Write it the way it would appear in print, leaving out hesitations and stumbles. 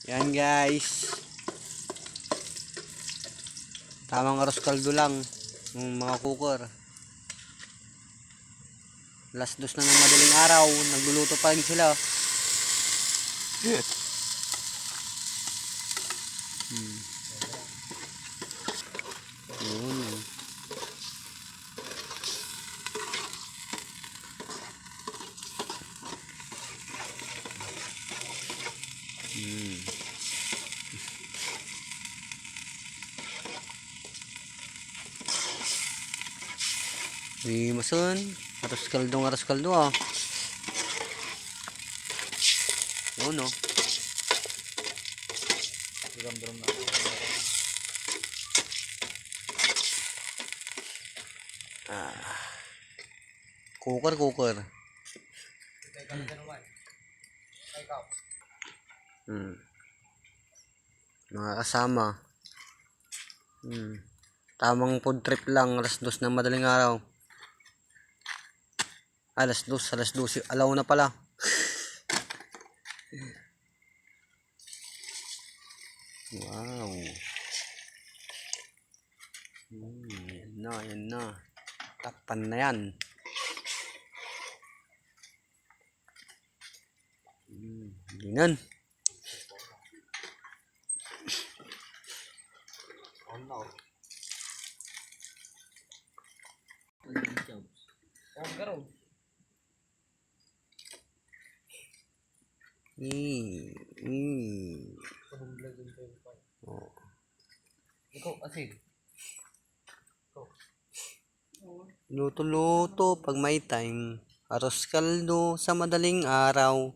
Yan guys. Tamang aros kaldo lang ng mga cooker. Last dos na ng madaling araw, nagluluto pa rin sila. Yun. Di masun, aros kaldo ah. Yun oh. Cooker. Mga kasama. Tamang food trip lang, alas dos ng madaling araw. Alas dos, alaw na pala. Wow. Yan na. Takpan na yan. Ganyan. Luto-luto pag may time. Aros kaldo sa madaling araw.